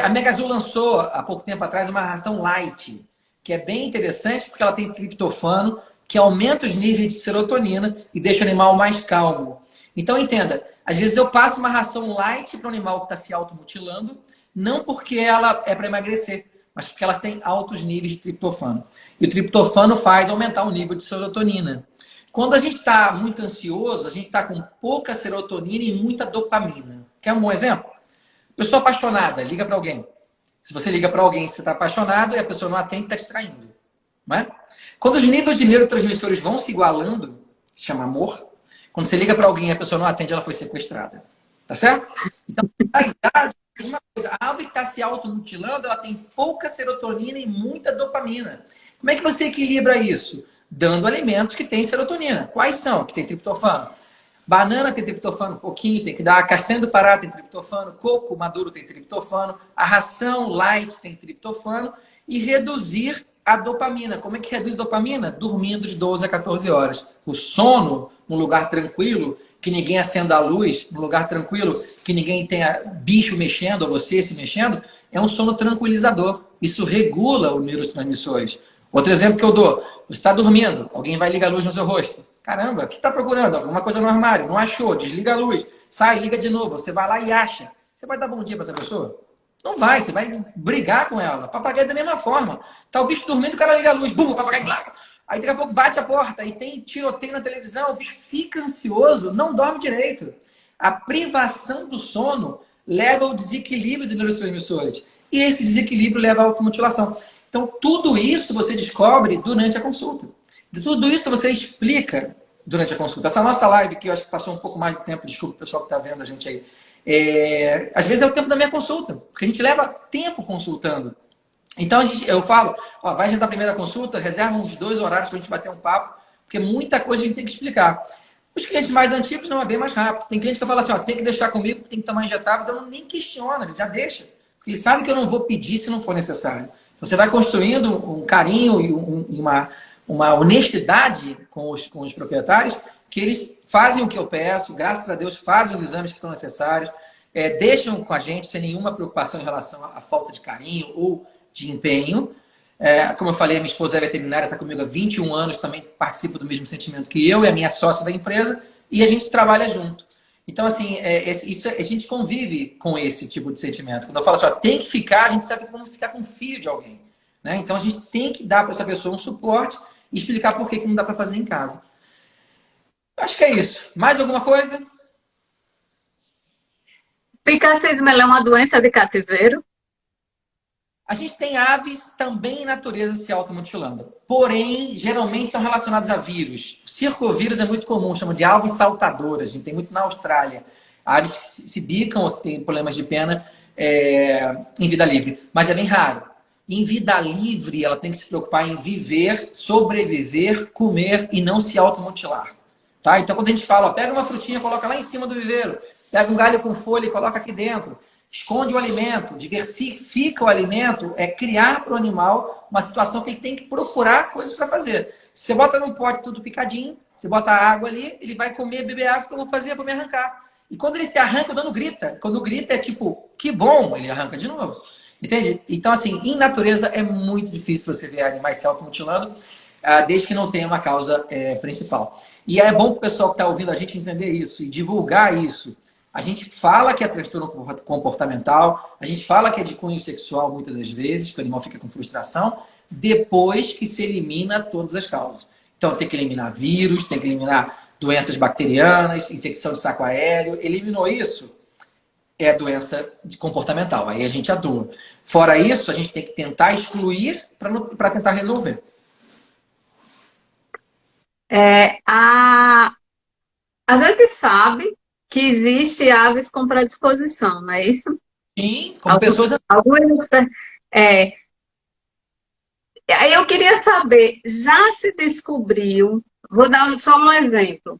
A Mega Azul lançou, há pouco tempo atrás, uma ração light, que é bem interessante porque ela tem triptofano, que aumenta os níveis de serotonina e deixa o animal mais calmo. Então, entenda, às vezes eu passo uma ração light para o animal que está se automutilando, não porque ela é para emagrecer, mas porque ela tem altos níveis de triptofano. E o triptofano faz aumentar o nível de serotonina. Quando a gente está muito ansioso, a gente está com pouca serotonina e muita dopamina. Quer um bom exemplo? Pessoa apaixonada, liga para alguém. Se você liga para alguém, você está apaixonado e a pessoa não atende, está distraindo. Não é? Quando os níveis de neurotransmissores vão se igualando, se chama amor. Quando você liga para alguém e a pessoa não atende, ela foi sequestrada. Tá certo? Então, a idade, é uma coisa. A ave que está se automutilando, ela tem pouca serotonina e muita dopamina. Como é que você equilibra isso? Dando alimentos que têm serotonina. Quais são? Que tem triptofano. Banana tem triptofano, um pouquinho, tem que dar. Castanha do Pará tem triptofano. Coco maduro tem triptofano. A ração light tem triptofano. E reduzir a dopamina. Como é que reduz dopamina? Dormindo de 12 a 14 horas. O sono, num lugar tranquilo, que ninguém acenda a luz, num lugar tranquilo, que ninguém tenha bicho mexendo, ou você se mexendo, é um sono tranquilizador. Isso regula os neurotransmissores. Outro exemplo que eu dou. Você está dormindo, alguém vai ligar a luz no seu rosto. Caramba, o que você está procurando? Alguma coisa no armário, não achou, desliga a luz. Sai, liga de novo. Você vai lá e acha. Você vai dar bom dia para essa pessoa? Não vai, você vai brigar com ela. Papagaio é da mesma forma. Tá o bicho dormindo, o cara liga a luz. Bum, o papagaio. Aí daqui a pouco bate a porta e tem tiroteio na televisão. O bicho fica ansioso, não dorme direito. A privação do sono leva ao desequilíbrio de neurotransmissores. E esse desequilíbrio leva à automutilação. Então, tudo isso você descobre durante a consulta. Tudo isso você explica durante a consulta. Essa nossa live, que eu acho que passou um pouco mais de tempo, desculpa o pessoal que está vendo a gente aí, às vezes é o tempo da minha consulta, porque a gente leva tempo consultando. Então, eu falo, ó, vai agendar a primeira consulta, reserva uns 2 horários para a gente bater um papo, porque muita coisa a gente tem que explicar. Os clientes mais antigos não, é bem mais rápido. Tem cliente que fala assim, ó, tem que deixar comigo, tem que tomar injetável, então nem questiona, ele já deixa. Porque ele sabe que eu não vou pedir se não for necessário. Você vai construindo um carinho e uma honestidade com os proprietários, que eles fazem o que eu peço, graças a Deus fazem os exames que são necessários, deixam com a gente sem nenhuma preocupação em relação à falta de carinho ou de empenho. Como eu falei, a minha esposa é veterinária, está comigo há 21 anos, também participa do mesmo sentimento que eu, é a minha sócia da empresa, e a gente trabalha junto. Então, assim, a gente convive com esse tipo de sentimento. Quando eu falo assim, ó, tem que ficar, a gente sabe como ficar com o filho de alguém. Né? Então, a gente tem que dar para essa pessoa um suporte e explicar por que não dá para fazer em casa. Acho que é isso. Mais alguma coisa? Picacismo é uma doença de cativeiro? A gente tem aves também em natureza se automutilando. Porém, geralmente estão relacionadas a vírus. O circovírus é muito comum, chama de aves saltadoras. A gente tem muito na Austrália. Aves que se bicam ou têm problemas de pena em vida livre. Mas é bem raro. Em vida livre, ela tem que se preocupar em viver, sobreviver, comer e não se automutilar. Tá? Então, quando a gente fala, ó, pega uma frutinha e coloca lá em cima do viveiro. Pega um galho com folha e coloca aqui dentro. Esconde o alimento, diversifica o alimento, é criar para o animal uma situação que ele tem que procurar coisas para fazer. Se você bota num pote tudo picadinho, você bota água ali, ele vai comer, beber água, que eu vou fazer? Eu vou me arrancar. E quando ele se arranca, o dono grita. Quando grita é tipo, que bom, ele arranca de novo. Entende? Então, assim, em natureza é muito difícil você ver animais se automutilando, desde que não tenha uma causa principal. E é bom para o pessoal que está ouvindo a gente entender isso e divulgar isso. A gente fala que é transtorno comportamental, a gente fala que é de cunho sexual muitas das vezes, que o animal fica com frustração, depois que se elimina todas as causas. Então tem que eliminar vírus, tem que eliminar doenças bacterianas, infecção de saco aéreo. Eliminou isso, é doença comportamental, aí a gente atua. Fora isso, a gente tem que tentar excluir para tentar resolver. A gente sabe que existe aves com predisposição, não é isso? Sim, como pessoas... Algumas, aí eu queria saber, já se descobriu, vou dar só um exemplo,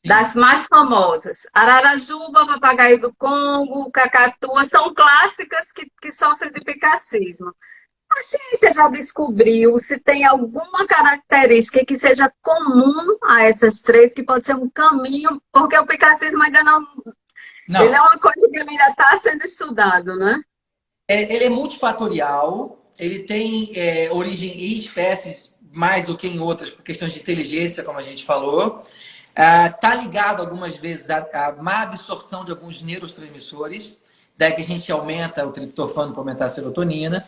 das mais famosas, Ararajuba, papagaio do Congo, cacatua, são clássicas que sofrem de picacismo. A ciência já descobriu se tem alguma característica que seja comum a essas três, que pode ser um caminho, porque o picacismo ainda não. Ele é uma coisa que ainda está sendo estudado, né? Ele é multifatorial, ele tem origem em espécies mais do que em outras, por questões de inteligência, como a gente falou. Está ligado algumas vezes à má absorção de alguns neurotransmissores, daí que a gente aumenta o triptofano para aumentar a serotonina.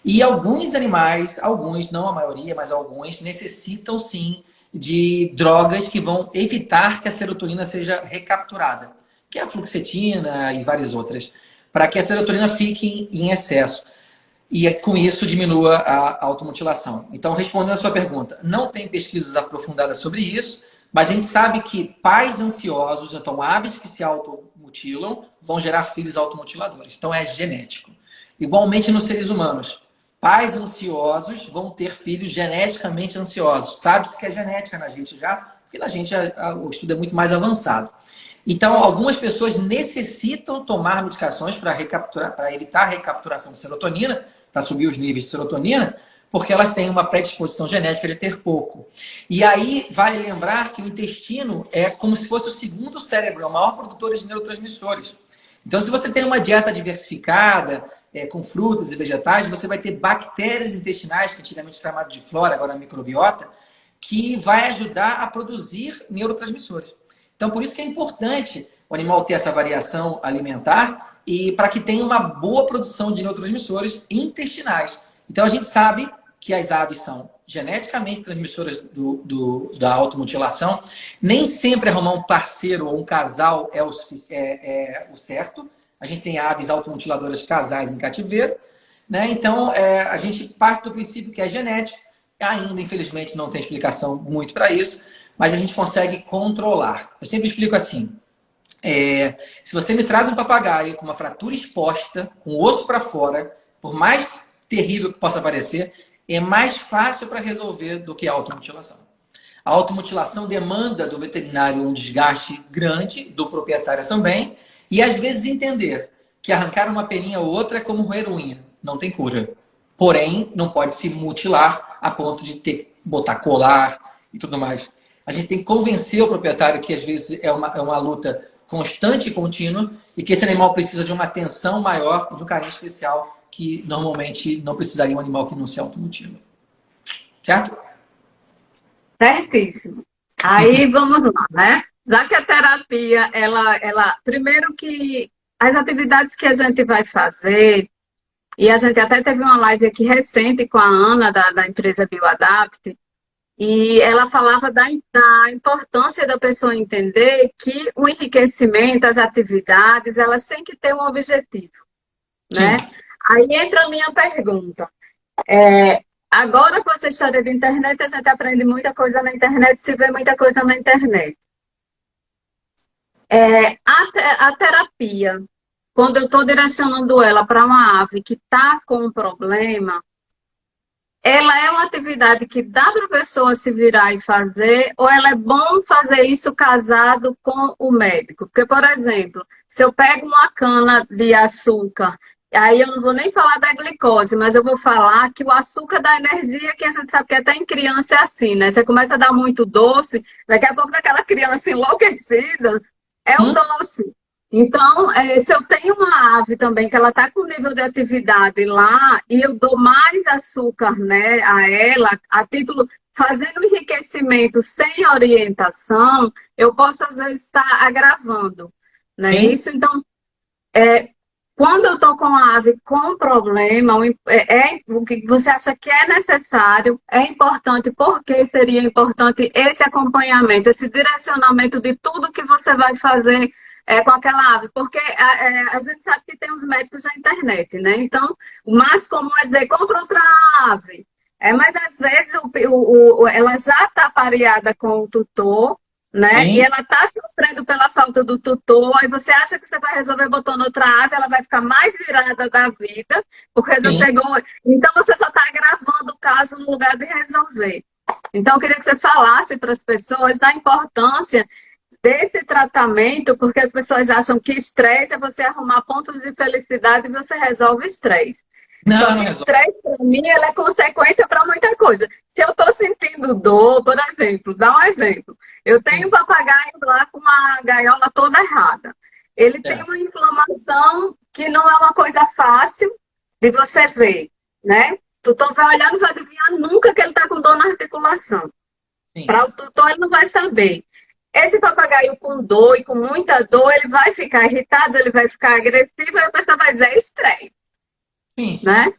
E alguns animais, alguns, não a maioria, mas alguns, necessitam sim de drogas que vão evitar que a serotonina seja recapturada, que é a fluoxetina e várias outras, para que a serotonina fique em excesso e com isso diminua a automutilação. Então, respondendo a sua pergunta, não tem pesquisas aprofundadas sobre isso, mas a gente sabe que pais ansiosos, então aves que se automutilam, vão gerar filhos automutiladores. Então, é genético. Igualmente nos seres humanos. Pais ansiosos vão ter filhos geneticamente ansiosos. Sabe-se que é genética na gente já, porque na gente o estudo é muito mais avançado. Então, algumas pessoas necessitam tomar medicações para evitar a recapturação de serotonina, para subir os níveis de serotonina, porque elas têm uma predisposição genética de ter pouco. E aí, vale lembrar que o intestino é como se fosse o segundo cérebro, é o maior produtor de neurotransmissores. Então, se você tem uma dieta diversificada, com frutas e vegetais, você vai ter bactérias intestinais, que antigamente era chamado de flora, agora é microbiota, que vai ajudar a produzir neurotransmissores. Então, por isso que é importante o animal ter essa variação alimentar e para que tenha uma boa produção de neurotransmissores intestinais. Então, a gente sabe que as aves são geneticamente transmissoras da automutilação. Nem sempre arrumar um parceiro ou um casal é o certo. A gente tem aves automutiladoras casais em cativeiro, né? Então, a gente parte do princípio que é genético. Ainda, infelizmente, não tem explicação muito para isso, mas a gente consegue controlar. Eu sempre explico assim, se você me traz um papagaio com uma fratura exposta, com o osso para fora, por mais terrível que possa parecer, é mais fácil para resolver do que a automutilação. A automutilação demanda do veterinário um desgaste grande, do proprietário também, e às vezes entender que arrancar uma peninha ou outra é como roer unha, não tem cura. Porém, não pode se mutilar a ponto de ter que botar colar e tudo mais. A gente tem que convencer o proprietário que às vezes é uma luta constante e contínua e que esse animal precisa de uma atenção maior, de um carinho especial, que normalmente não precisaria um animal que não se automutila. Certo? Certíssimo. Aí vamos lá, né? Já que a terapia, primeiro que as atividades que a gente vai fazer, e a gente até teve uma live aqui recente com a Ana, da empresa BioAdapt, e ela falava da importância da pessoa entender que o enriquecimento, as atividades, elas têm que ter um objetivo, né? Aí entra a minha pergunta. Agora, com essa história de internet, a gente aprende muita coisa na internet, se vê muita coisa na internet. A terapia, quando eu estou direcionando ela para uma ave que está com um problema, ela é uma atividade que dá para a pessoa se virar e fazer, ou ela é bom fazer isso casado com o médico? Porque, por exemplo, se eu pego uma cana de açúcar, aí eu não vou nem falar da glicose, mas eu vou falar que o açúcar dá energia, que a gente sabe que até em criança é assim, né? Você começa a dar muito doce, daqui a pouco daquela criança enlouquecida, é o doce. Então, se eu tenho uma ave também, que ela está com nível de atividade lá, e eu dou mais açúcar, né, a ela, a título, fazendo enriquecimento sem orientação, eu posso, às vezes, estar agravando, né? Isso, então, quando eu estou com a ave com problema, o que você acha que é necessário, é importante, porque seria importante esse acompanhamento, esse direcionamento de tudo que você vai fazer com aquela ave, porque a gente sabe que tem os médicos na internet, né? Então, o mais comum é dizer, compra outra ave. Mas, às vezes, ela já está pareada com o tutor, né? Sim. E ela está sofrendo pela falta do tutor, aí você acha que você vai resolver botando outra ave, ela vai ficar mais virada da vida, porque já chegou. Então, você só está agravando o caso no lugar de resolver. Então, eu queria que você falasse para as pessoas da importância desse tratamento, porque as pessoas acham que estresse é você arrumar pontos de felicidade e você resolve o estresse. Não estresse, para mim, ela é consequência para muita coisa. Se eu estou sentindo dor, por exemplo, dá um exemplo. Eu tenho um papagaio lá com uma gaiola toda errada. Ele tem uma inflamação que não é uma coisa fácil, de você ver, né? O tutor vai olhar, não vai adivinhar nunca que ele está com dor na articulação. Para o tutor, ele não vai saber. Esse papagaio com dor e com muita dor, ele vai ficar irritado, ele vai ficar agressivo, aí a pessoa vai dizer, é estranho. Sim. Né?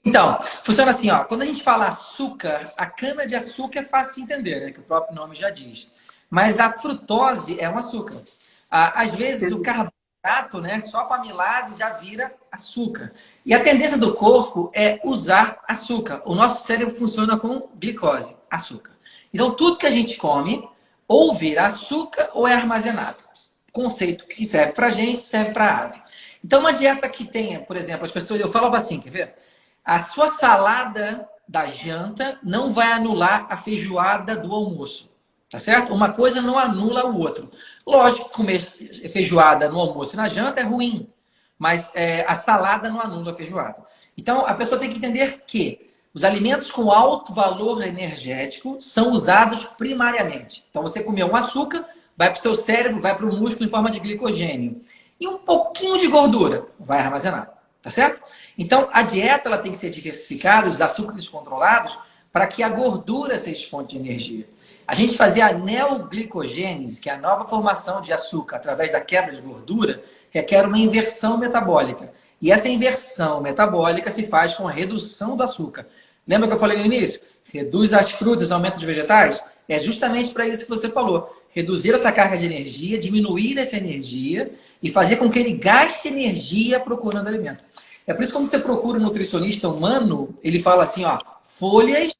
Então, funciona assim, ó. Quando a gente fala açúcar, a cana-de-açúcar é fácil de entender, né? Que o próprio nome já diz. Mas a frutose é um açúcar. Às vezes o carboidrato, né? Só com a amilase já vira açúcar. E a tendência do corpo é usar açúcar. O nosso cérebro funciona com glicose, açúcar. Então, tudo que a gente come, ou vira açúcar ou é armazenado. Conceito que serve pra gente, serve pra ave. Então, uma dieta que tenha, por exemplo, as pessoas, eu falo assim, quer ver? A sua salada da janta não vai anular a feijoada do almoço, tá certo? Uma coisa não anula o outro. Lógico que comer feijoada no almoço e na janta é ruim, mas a salada não anula a feijoada. Então, a pessoa tem que entender que os alimentos com alto valor energético são usados primariamente. Então, você comeu um açúcar, vai para o seu cérebro, vai para o músculo em forma de glicogênio. E um pouquinho de gordura vai armazenar, tá certo? Então, a dieta ela tem que ser diversificada, os açúcares controlados, para que a gordura seja fonte de energia. A gente fazia a neoglicogênese, que é a nova formação de açúcar através da quebra de gordura, requer uma inversão metabólica. E essa inversão metabólica se faz com a redução do açúcar. Lembra que eu falei no início? Reduz as frutas, aumenta os vegetais? É justamente para isso que você falou. Reduzir essa carga de energia, diminuir essa energia e fazer com que ele gaste energia procurando alimento. É por isso que quando você procura um nutricionista humano, ele fala assim, ó, folhas,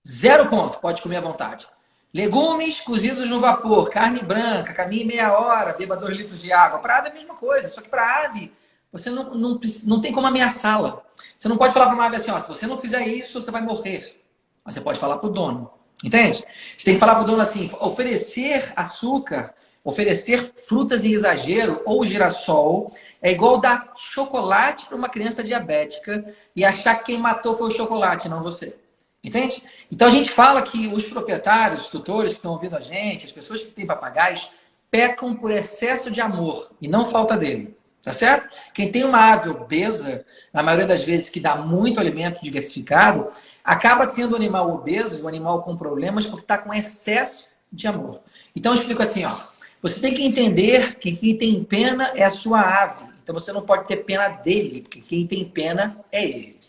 0 ponto, pode comer à vontade. Legumes cozidos no vapor, carne branca, caminhe meia hora, beba 2 litros de água. Para ave é a mesma coisa, só que para ave você não tem como ameaçá-la. Você não pode falar para uma ave assim, ó, se você não fizer isso, você vai morrer. Mas você pode falar para o dono, entende? Você tem que falar para o dono assim, oferecer açúcar, oferecer frutas em exagero ou girassol é igual dar chocolate para uma criança diabética e achar que quem matou foi o chocolate, não você. Entende? Então a gente fala que os proprietários, os tutores que estão ouvindo a gente, as pessoas que têm papagaios, pecam por excesso de amor e não falta dele. Tá certo? Quem tem uma ave obesa, na maioria das vezes que dá muito alimento diversificado, acaba tendo um animal obeso, um animal com problemas, porque está com excesso de amor. Então eu explico assim, ó. Você tem que entender que quem tem pena é a sua ave. Então você não pode ter pena dele, porque quem tem pena é ele.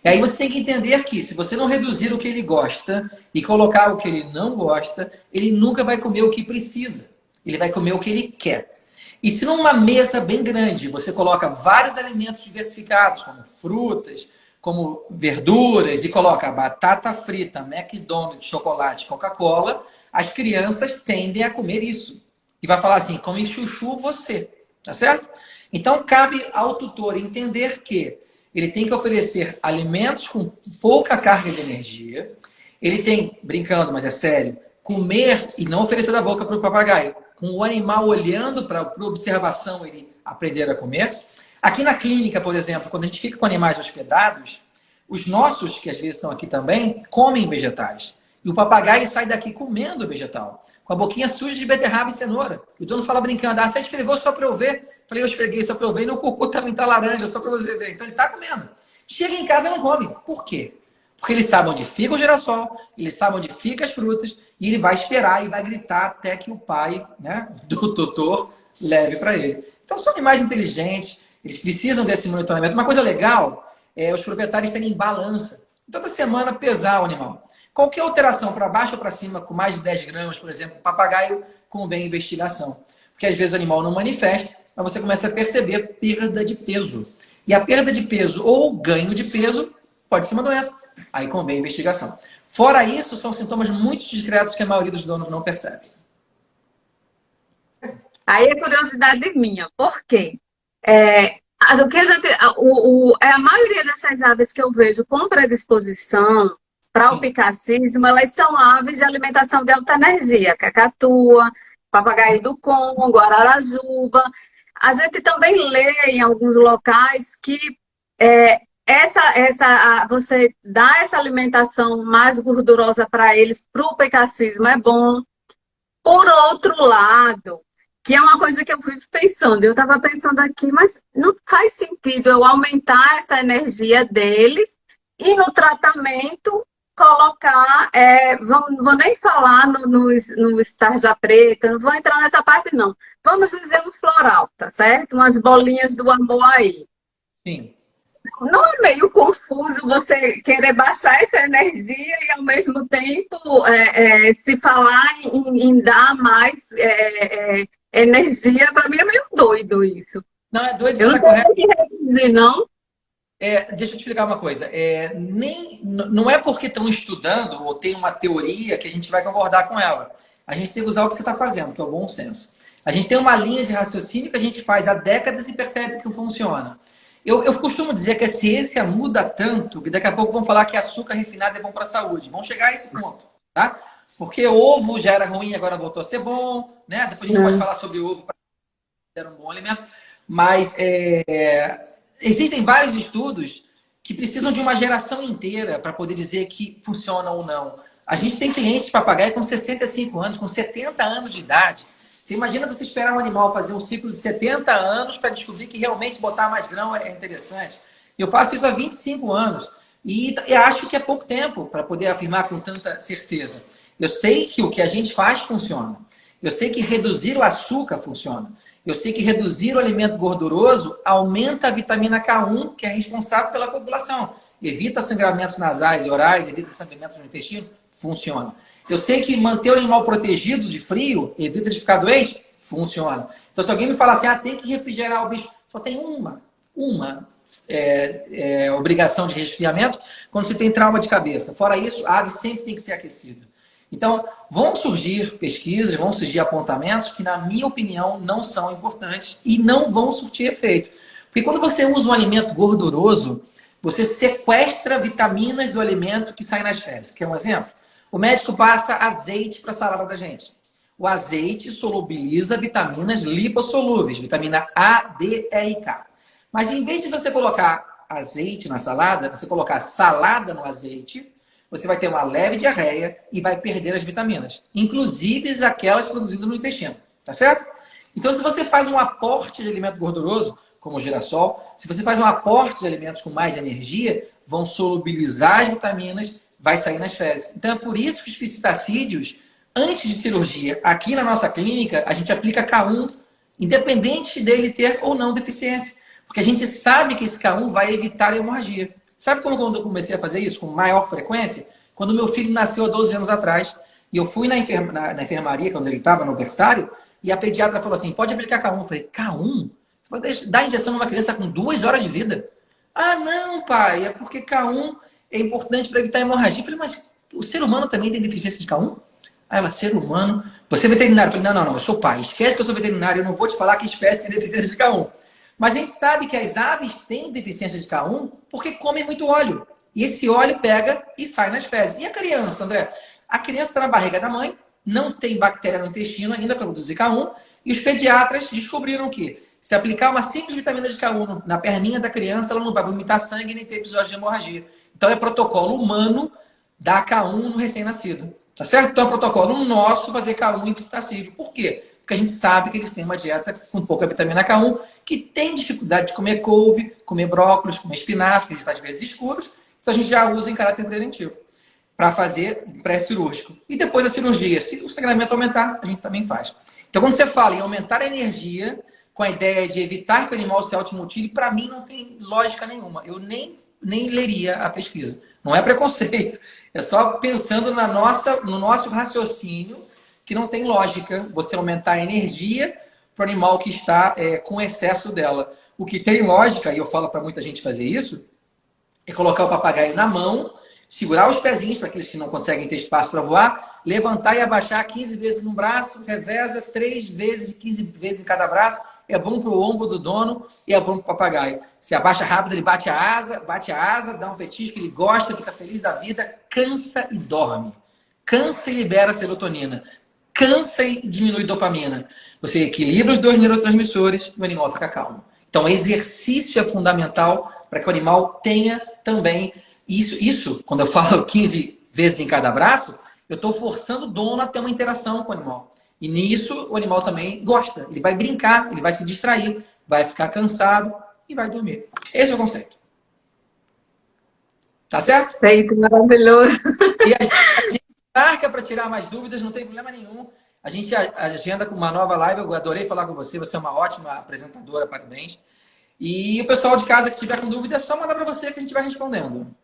E aí você tem que entender que se você não reduzir o que ele gosta e colocar o que ele não gosta, ele nunca vai comer o que precisa. Ele vai comer o que ele quer. E se numa mesa bem grande você coloca vários alimentos diversificados, como frutas, como verduras, e coloca batata frita, McDonald's, chocolate, Coca-Cola, as crianças tendem a comer isso. E vai falar assim, come chuchu você, tá certo? Então cabe ao tutor entender que ele tem que oferecer alimentos com pouca carga de energia, ele tem, brincando, mas é sério, comer e não oferecer da boca para o papagaio, com o animal olhando para a observação, ele aprender a comer. Aqui na clínica, por exemplo, quando a gente fica com animais hospedados, os nossos, que às vezes estão aqui também, comem vegetais. E o papagaio sai daqui comendo vegetal, com a boquinha suja de beterraba e cenoura. E o dono fala brincando, você esfregou só para eu ver? Falei, eu esfreguei só para eu ver, e no cocô também tá laranja, só para você ver. Então ele está comendo. Chega em casa e não come. Por quê? Porque ele sabe onde fica o girassol, ele sabe onde fica as frutas, e ele vai esperar e vai gritar até que o pai, né, do tutor leve para ele. Então são animais inteligentes, eles precisam desse monitoramento. Uma coisa legal é os proprietários terem balança. Toda semana pesar o animal. Qualquer alteração para baixo ou para cima com mais de 10 gramas, por exemplo, papagaio, convém investigação. Porque às vezes o animal não manifesta, mas você começa a perceber perda de peso. E a perda de peso ou ganho de peso pode ser uma doença. Aí convém investigação. Fora isso, são sintomas muito discretos que a maioria dos donos não percebe. Aí é curiosidade minha. Por quê? O que a maioria dessas aves que eu vejo com predisposição para o picacismo, elas são aves de alimentação de alta energia. Cacatua, papagaio do Congo, ararajuba. A gente também lê em alguns locais que você dá essa alimentação mais gordurosa para eles, para o picacismo é bom. Por outro lado, que é uma coisa que eu vivo pensando. Eu estava pensando aqui, mas não faz sentido eu aumentar essa energia deles e no tratamento colocar, não vou nem falar no tarja preta, não vou entrar nessa parte não. Vamos dizer um floral, tá certo? Umas bolinhas do amor aí. Sim. Não é meio confuso você querer baixar essa energia e, ao mesmo tempo, se falar em dar mais energia? Para mim é meio doido isso. Não, é doido, Eu você não está tenho correto. que reduzir, não. Deixa eu te explicar uma coisa. Não é porque estão estudando ou tem uma teoria que a gente vai concordar com ela. A gente tem que usar o que você está fazendo, que é o bom senso. A gente tem uma linha de raciocínio que a gente faz há décadas e percebe que funciona. Eu costumo dizer que a ciência muda tanto que daqui a pouco vão falar que açúcar refinado é bom para a saúde. Vão chegar a esse ponto, tá? Porque ovo já era ruim, agora voltou a ser bom, né? Depois a gente pode falar sobre ovo para ser um bom alimento. Mas existem vários estudos que precisam de uma geração inteira para poder dizer que funciona ou não. A gente tem clientes de papagaio com 65 anos, com 70 anos de idade. Você imagina você esperar um animal fazer um ciclo de 70 anos para descobrir que realmente botar mais grão é interessante. Eu faço isso há 25 anos e acho que é pouco tempo para poder afirmar com tanta certeza. Eu sei que o que a gente faz funciona. Eu sei que reduzir o açúcar funciona. Eu sei que reduzir o alimento gorduroso aumenta a vitamina K1, que é responsável pela coagulação. Evita sangramentos nasais e orais, evita sangramentos no intestino, funciona. Eu sei que manter o animal protegido de frio, evita de ficar doente, funciona. Então, se alguém me falar assim, tem que refrigerar o bicho, só tem uma obrigação de resfriamento quando você tem trauma de cabeça. Fora isso, a ave sempre tem que ser aquecida. Então, vão surgir pesquisas, vão surgir apontamentos que, na minha opinião, não são importantes e não vão surtir efeito. Porque quando você usa um alimento gorduroso, você sequestra vitaminas do alimento que sai nas fezes. Quer um exemplo? O médico passa azeite para a salada da gente. O azeite solubiliza vitaminas lipossolúveis, vitamina A, D, E e K. Mas em vez de você colocar azeite na salada, você colocar salada no azeite, você vai ter uma leve diarreia e vai perder as vitaminas, inclusive aquelas produzidas no intestino, tá certo? Então, se você faz um aporte de alimento gorduroso, como o girassol, se você faz um aporte de alimentos com mais energia, vão solubilizar as vitaminas, vai sair nas fezes. Então, é por isso que os fitacídeos, antes de cirurgia, aqui na nossa clínica, a gente aplica K1, independente dele ter ou não deficiência, porque a gente sabe que esse K1 vai evitar a hemorragia. Sabe quando eu comecei a fazer isso com maior frequência? Quando meu filho nasceu há 12 anos atrás. E eu fui na enfermaria, quando ele estava no berçário, e a pediatra falou assim, pode aplicar K1. Eu falei, K1? Você pode dar injeção numa criança com 2 horas de vida? Ah, não, pai, é porque K1 é importante para evitar hemorragia. Eu falei, mas o ser humano também tem deficiência de K1? Aí ela, ser humano? Você é veterinário? Eu falei, não, eu sou pai. Esquece que eu sou veterinário, eu não vou te falar que espécie tem deficiência de K1. Mas a gente sabe que as aves têm deficiência de K1 porque comem muito óleo. E esse óleo pega e sai nas fezes. E a criança, André? A criança está na barriga da mãe, não tem bactéria no intestino ainda para produzir K1, e os pediatras descobriram que se aplicar uma simples vitamina de K1 na perninha da criança, ela não vai vomitar sangue nem ter episódio de hemorragia. Então é protocolo humano dar K1 no recém-nascido. Tá certo? Então é protocolo nosso fazer K1 em pistacídeo. Por quê? Porque a gente sabe que eles têm uma dieta com pouca vitamina K1, que tem dificuldade de comer couve, comer brócolis, comer espinafre, que está de vezes escuros. Então a gente já usa em caráter preventivo para fazer pré-cirúrgico. E depois da cirurgia, se o sangramento aumentar, a gente também faz. Então quando você fala em aumentar a energia com a ideia de evitar que o animal se automutile, para mim não tem lógica nenhuma. Eu nem leria a pesquisa. Não é preconceito. É só pensando no nosso raciocínio que não tem lógica você aumentar a energia para o animal que está com excesso dela. O que tem lógica, e eu falo para muita gente fazer isso, é colocar o papagaio na mão, segurar os pezinhos para aqueles que não conseguem ter espaço para voar, levantar e abaixar 15 vezes no braço, reveza 3 vezes, 15 vezes em cada braço. É bom para o ombro do dono e é bom para o papagaio. Se abaixa rápido, ele bate a asa, dá um petisco, ele gosta, fica feliz da vida, cansa e dorme. Cansa e libera serotonina. Cansa e diminui dopamina. Você equilibra os 2 neurotransmissores e o animal fica calmo. Então, exercício é fundamental para que o animal tenha também isso. Quando eu falo 15 vezes em cada braço, eu estou forçando o dono a ter uma interação com o animal. E nisso o animal também gosta. Ele vai brincar, ele vai se distrair, vai ficar cansado e vai dormir. Esse é o conceito. Tá certo? Feito, maravilhoso. E a gente marca para tirar mais dúvidas, não tem problema nenhum. A gente agenda com uma nova live. Eu adorei falar com você. Você é uma ótima apresentadora, parabéns. E o pessoal de casa que tiver com dúvida, é só mandar para você que a gente vai respondendo.